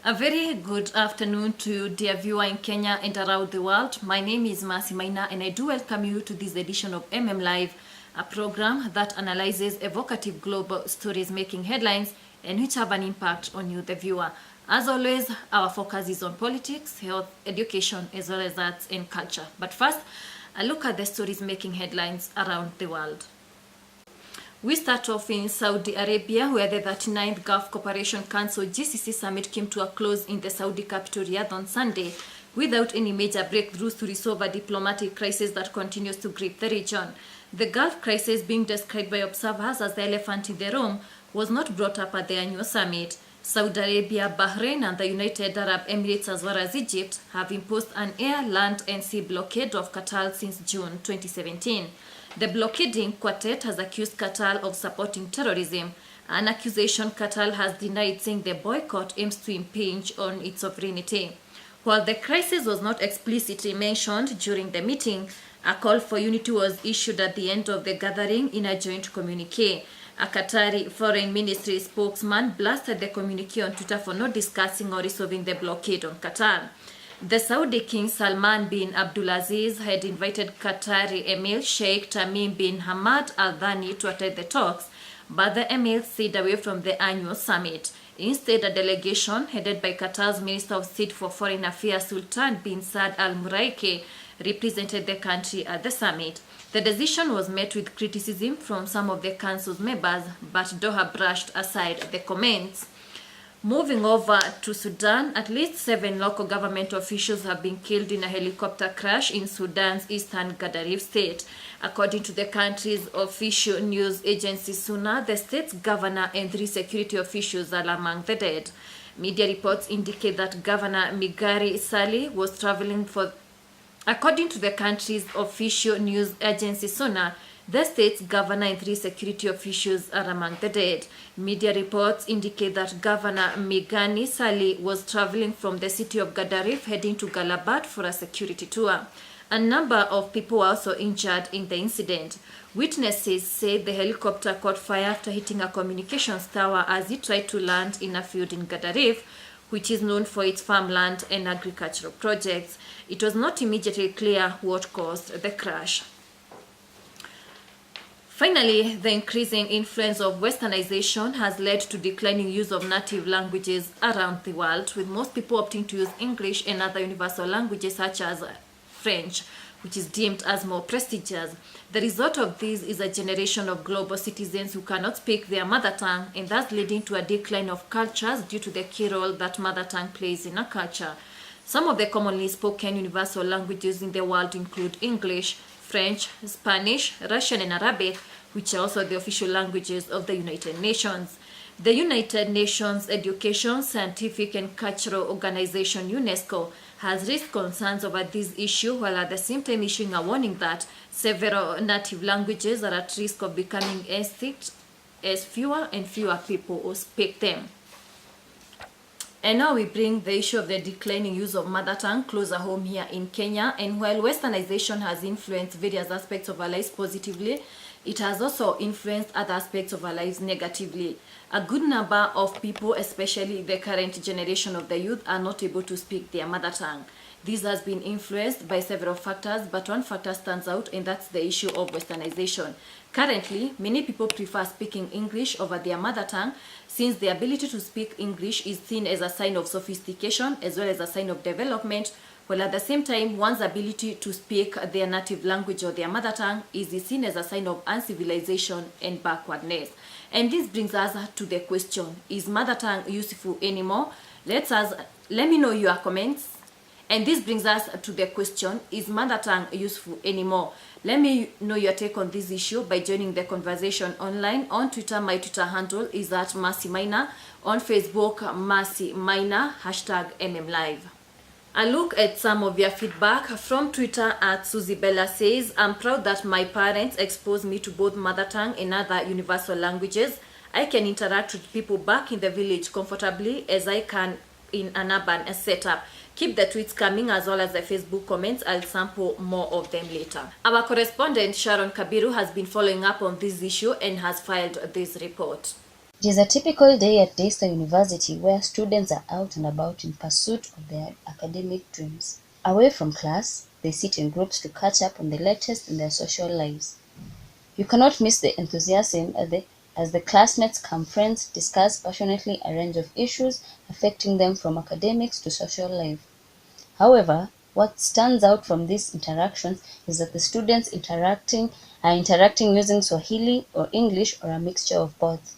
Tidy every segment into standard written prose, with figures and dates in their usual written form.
A very good afternoon to dear viewer in Kenya and around the world. My name is Maina and I do welcome you to this edition of Live, a program that analyzes evocative global stories making headlines and which have an impact on you, the viewer. As always, our focus is on politics, health, education, as well as arts and culture. But first, a look at the stories making headlines around the world. We start off in Saudi Arabia, where the 39th Gulf Cooperation Council GCC summit came to a close in the Saudi capital Riyadh on Sunday, without any major breakthroughs to resolve a diplomatic crisis that continues to grip the region. The Gulf crisis, being described by observers as the elephant in the room, was not brought up at the annual summit. Saudi Arabia, Bahrain, and the United Arab Emirates, as well as Egypt, have imposed an air, land, and sea blockade of Qatar since June 2017. The blockading quartet has accused Qatar of supporting terrorism, an accusation Qatar has denied, saying the boycott aims to impinge on its sovereignty. While the crisis was not explicitly mentioned during the meeting, a call for unity was issued at the end of the gathering in a joint communique. A Qatari foreign ministry spokesman blasted the communique on Twitter for not discussing or resolving the blockade on Qatar. The Saudi King Salman bin Abdulaziz had invited Qatari Emir Sheikh Tamim bin Hamad Al Thani to attend the talks, but the Emir stayed away from the annual summit. Instead, a delegation headed by Qatar's Minister of State for Foreign Affairs Sultan bin Saad Al Muraiki represented the country at the summit. The decision was met with criticism from some of the council's members, but Doha brushed aside the comments. Moving over to Sudan, at least 7 local government officials have been killed in a helicopter crash in Sudan's eastern Gadaref state. According to the country's official news agency SUNA, the state's governor and 3 security officials are among the dead. Media reports indicate that Governor Migari Sali was traveling for... According to the country's official news agency SUNA, the state's governor and 3 security officials are among the dead. Media reports indicate that Governor Migani Sali was traveling from the city of Gadaref heading to Galabat for a security tour. A number of people were also injured in the incident. Witnesses said the helicopter caught fire after hitting a communications tower as it tried to land in a field in Gadaref, which is known for its farmland and agricultural projects. It was not immediately clear what caused the crash. Finally, the increasing influence of westernization has led to declining use of native languages around the world, with most people opting to use English and other universal languages such as French, which is deemed as more prestigious. The result of this is a generation of global citizens who cannot speak their mother tongue, and thus leading to a decline of cultures due to the key role that mother tongue plays in a culture. Some of the commonly spoken universal languages in the world include English, French, Spanish, Russian, and Arabic, which are also the official languages of the United Nations. The United Nations Education, Scientific, and Cultural Organization, UNESCO, has raised concerns over this issue, while at the same time issuing a warning that several native languages are at risk of becoming extinct as fewer and fewer people will speak them. And now we bring the issue of the declining use of mother tongue closer home here in Kenya. And while westernization has influenced various aspects of our lives positively, it has also influenced other aspects of our lives negatively. A good number of people, especially the current generation of the youth, are not able to speak their mother tongue. This has been influenced by several factors, but one factor stands out, and that's the issue of westernization. Currently, many people prefer speaking English over their mother tongue, since the ability to speak English is seen as a sign of sophistication as well as a sign of development, while at the same time, one's ability to speak their native language or their mother tongue is seen as a sign of uncivilization and backwardness. And this brings us to the question, is mother tongue useful anymore? Let me know your comments. And this brings us to the question, is mother tongue useful anymore? Let me know your take on this issue by joining the conversation online. On Twitter, my Twitter handle is at Maina. On Facebook, Maina, #MMLive. A look at some of your feedback from Twitter at Susie Bella says, I'm proud that my parents exposed me to both mother tongue and other universal languages. I can interact with people back in the village comfortably as I can in an urban setup. Keep the tweets coming as well as the Facebook comments. I'll sample more of them later. Our correspondent Sharon Kabiru has been following up on this issue and has filed this report. It is a typical day at Daystar University where students are out and about in pursuit of their academic dreams. Away from class, they sit in groups to catch up on the latest in their social lives. You cannot miss the enthusiasm as the classmates come friends discuss passionately a range of issues affecting them from academics to social life. However, what stands out from these interactions is that the students are interacting using Swahili or English or a mixture of both.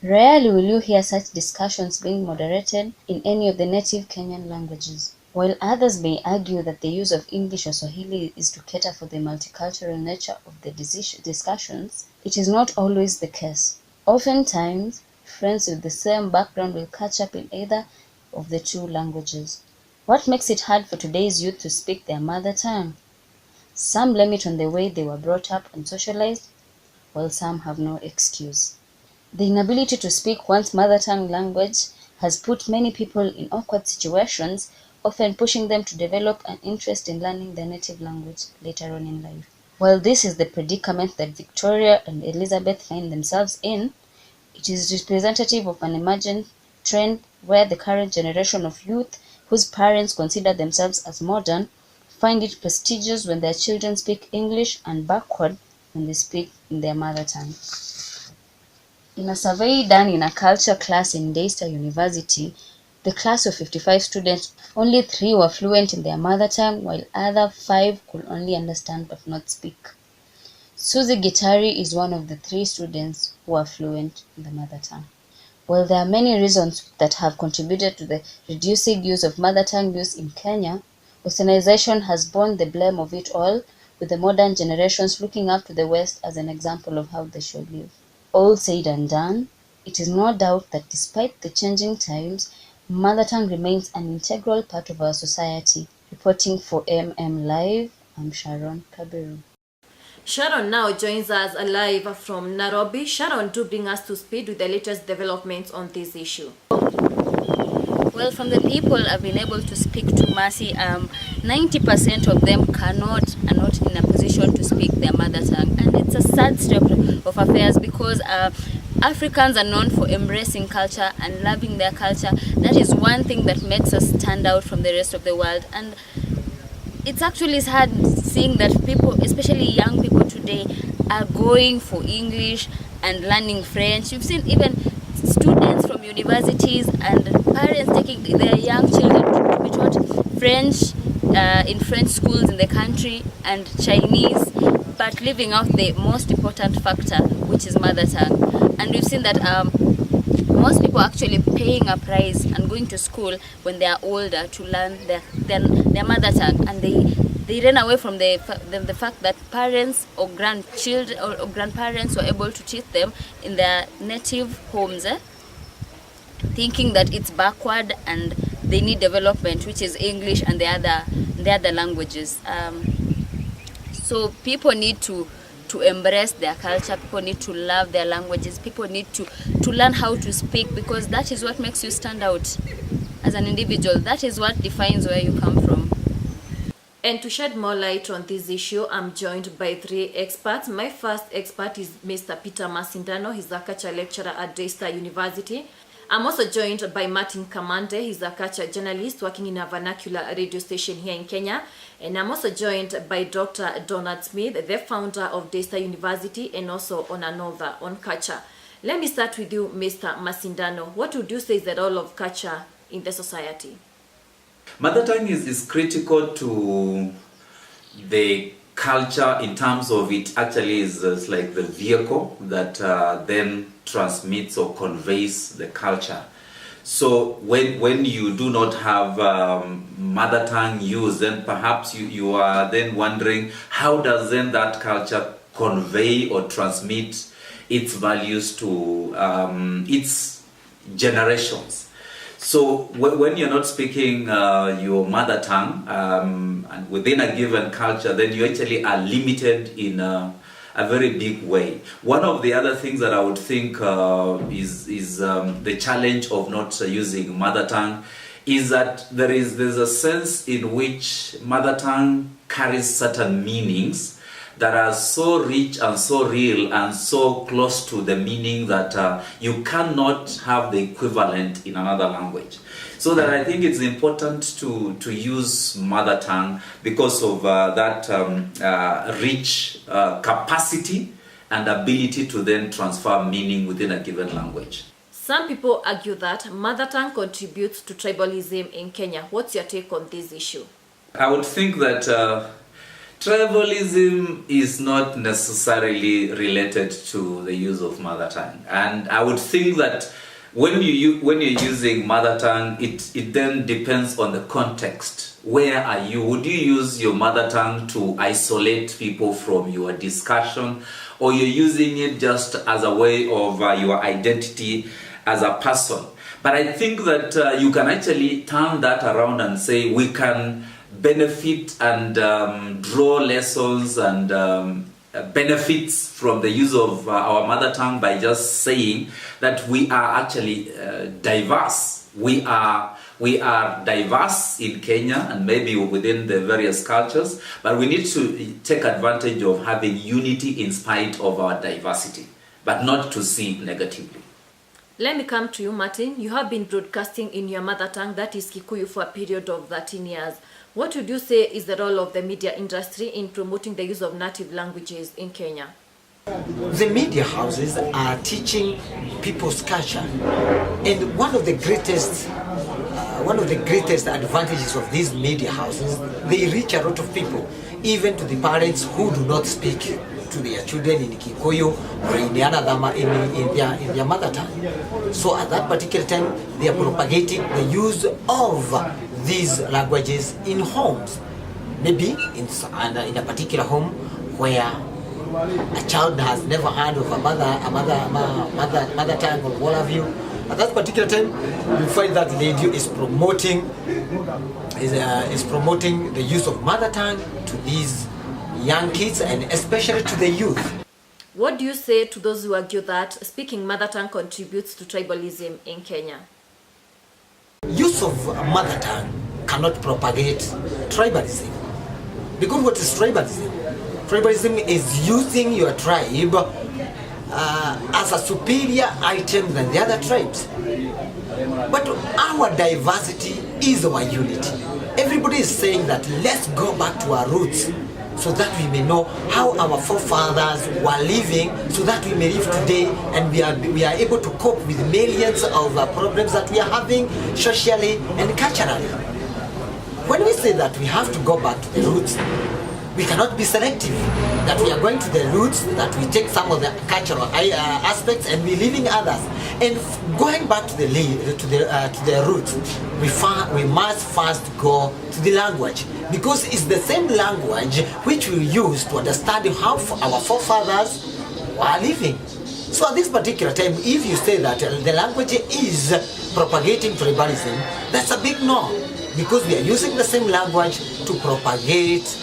Rarely will you hear such discussions being moderated in any of the native Kenyan languages. While others may argue that the use of English or Swahili is to cater for the multicultural nature of the discussions, it is not always the case. Oftentimes, friends with the same background will catch up in either of the two languages. What makes it hard for today's youth to speak their mother tongue? Some blame it on the way they were brought up and socialized, while some have no excuse. The inability to speak one's mother tongue language has put many people in awkward situations, often pushing them to develop an interest in learning their native language later on in life. While this is the predicament that Victoria and Elizabeth find themselves in, it is representative of an emergent trend where the current generation of youth, whose parents consider themselves as modern, find it prestigious when their children speak English and backward when they speak in their mother tongue. In a survey done in a culture class in Daystar University, the class of 55 students, only 3 were fluent in their mother tongue, while other 5 could only understand but not speak. Susie Gitari is one of the 3 students who are fluent in the mother tongue. While there are many reasons that have contributed to the reducing use of mother tongue use in Kenya, Westernization has borne the blame of it all, with the modern generations looking up to the West as an example of how they should live. All said and done, it is no doubt that despite the changing times, mother tongue remains an integral part of our society. Reporting for Live, I'm Sharon Kabiru. Sharon now joins us live from Nairobi. Sharon, do bring us to speed with the latest developments on this issue. Well, from the people I've been able to speak to, Mercy, 90% of them are not in a position to speak their mother tongue. And it's a sad state of affairs because Africans are known for embracing culture and loving their culture. That is one thing that makes us stand out from the rest of the world. And it's actually sad seeing that people, especially young people today, are going for English and learning French. You've seen even students from universities and parents taking their young children to be taught French in French schools in the country and Chinese, but leaving out the most important factor, which is mother tongue. And we've seen that most people are actually paying a price and going to school when they are older to learn their mother tongue, and they ran away from the fact that parents or grandchildren or grandparents were able to teach them in their native homes, thinking that it's backward and they need development, which is English and the other languages. So people need to embrace their culture, people need to love their languages, people need to learn how to speak, because that is what makes you stand out as an individual. That is what defines where you come from. And to shed more light on this issue, I'm joined by 3 experts. My first expert is Mr. Peter Masindano. He's a culture lecturer at Daystar University. I'm also joined by Martin Kamande. He's a culture journalist working in a vernacular radio station here in Kenya. And I'm also joined by Dr. Donald Smith, the founder of Daystar University, and also on another on culture. Let me start with you, Mr. Masindano. What would you say is the role of culture in the society? Mother tongue is critical to the culture in terms of it actually is like the vehicle that then transmits or conveys the culture. So when you do not have mother tongue used, then perhaps you are then wondering, how does then that culture convey or transmit its values to its generations? So when you're not speaking your mother tongue and within a given culture, then you actually are limited in a very big way. One of the other things that I would think is the challenge of not using mother tongue is that there's a sense in which mother tongue carries certain meanings that are so rich and so real and so close to the meaning that you cannot have the equivalent in another language. So that I think it's important to use mother tongue because of that rich capacity and ability to then transfer meaning within a given language. Some people argue that mother tongue contributes to tribalism in Kenya. What's your take on this issue? I would think that tribalism is not necessarily related to the use of mother tongue. And I would think that when you're using mother tongue, it then depends on the context. Where are you? Would you use your mother tongue to isolate people from your discussion, or you're using it just as a way of your identity as a person? But I think that you can actually turn that around and say we can benefit and draw lessons and benefits from the use of our mother tongue by just saying that we are actually diverse. We are diverse in Kenya and maybe within the various cultures, but we need to take advantage of having unity in spite of our diversity, but not to see it negatively. Let me come to you, Martin. You have been broadcasting in your mother tongue, that is Kikuyu, for a period of 13 years. What would you say is the role of the media industry in promoting the use of native languages in Kenya? The media houses are teaching people's culture, and one of the greatest advantages of these media houses, they reach a lot of people, even to the parents who do not speak to their children in Kikuyu or in their mother tongue. So at that particular time, they are propagating the use of these languages in homes. Maybe in a particular home where a child has never heard of a mother tongue or what have you. At that particular time, you find that lady is promoting the use of mother tongue to these young kids and especially to the youth. What do you say to those who argue that speaking mother tongue contributes to tribalism in Kenya? Use of mother tongue cannot propagate tribalism. Because what is tribalism? Tribalism is using your tribe as a superior item than the other tribes. But our diversity is our unity. Everybody is saying that let's go back to our roots so that we may know how our forefathers were living, so that we may live today and we are able to cope with millions of problems that we are having socially and culturally. When we say that we have to go back to the roots, we cannot be selective. That we are going to the roots, that we take some of the cultural aspects and we leaving others. And going back to the roots, we must first go to the language, because it's the same language which we use to understand how our forefathers were living. So at this particular time, if you say that the language is propagating tribalism, that's a big no, because we are using the same language to propagate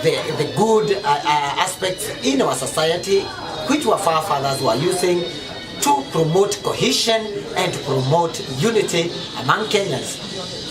the good aspects in our society, which our forefathers were using to promote cohesion and to promote unity among Kenyans.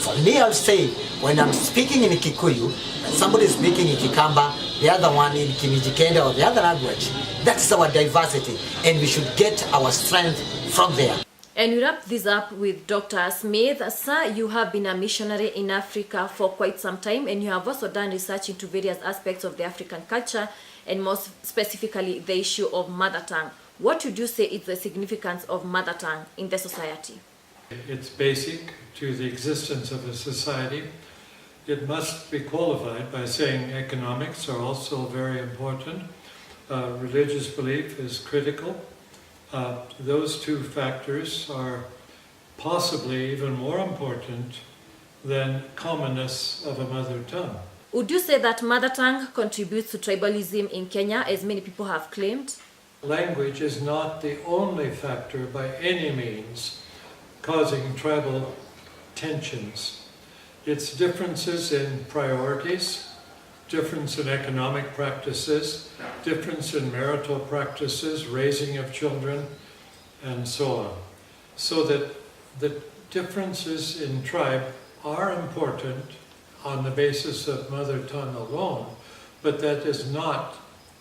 For me, I'll say, when I'm speaking in Kikuyu, somebody is speaking in Kikamba, the other one in Kimijikenda or the other language, that's our diversity, and we should get our strength from there. And we wrap this up with Dr. Smith. Sir, you have been a missionary in Africa for quite some time, and you have also done research into various aspects of the African culture, and most specifically the issue of mother tongue. What would you say is the significance of mother tongue in the society? It's basic to the existence of a society. It must be qualified by saying economics are also very important. Religious belief is critical. Those two factors are possibly even more important than commonness of a mother tongue. Would you say that mother tongue contributes to tribalism in Kenya, as many people have claimed? Language is not the only factor by any means causing tribal tensions. It's differences in priorities, difference in economic practices, difference in marital practices, raising of children, and so on. So that the differences in tribe are important on the basis of mother tongue alone, but that does not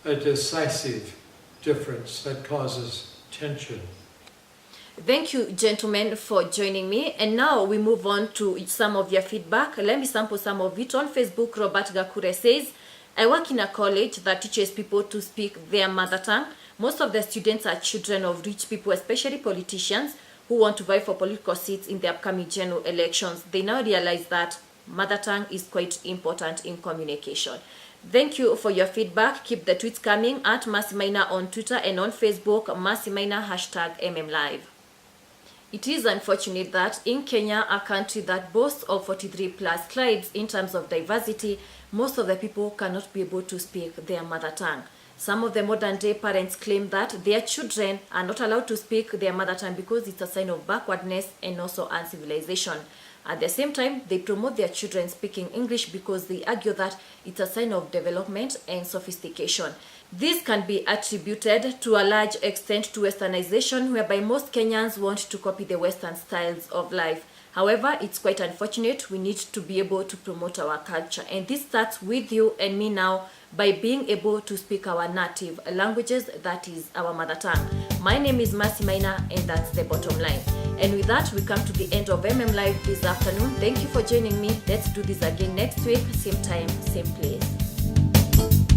a decisive difference that causes tension. Thank you, gentlemen, for joining me. And now we move on to some of your feedback. Let me sample some of it. On Facebook, Robert Gakure says, I work in a college that teaches people to speak their mother tongue. Most of the students are children of rich people, especially politicians, who want to vie for political seats in the upcoming general elections. They now realize that mother tongue is quite important in communication. Thank you for your feedback. Keep the tweets coming at Maina on Twitter and on Facebook, Maina #MMLive. It is unfortunate that in Kenya, a country that boasts of 43 plus tribes in terms of diversity, most of the people cannot be able to speak their mother tongue. Some of the modern day parents claim that their children are not allowed to speak their mother tongue because it's a sign of backwardness and also uncivilization. At the same time, they promote their children speaking English because they argue that it's a sign of development and sophistication. This can be attributed to a large extent to westernization, whereby most Kenyans want to copy the Western styles of life. However, it's quite unfortunate. We need to be able to promote our culture. And this starts with you and me now by being able to speak our native languages, that is our mother tongue. My name is Maina, and that's the bottom line. And with that, we come to the end of MM Live this afternoon. Thank you for joining me. Let's do this again next week, same time, same place.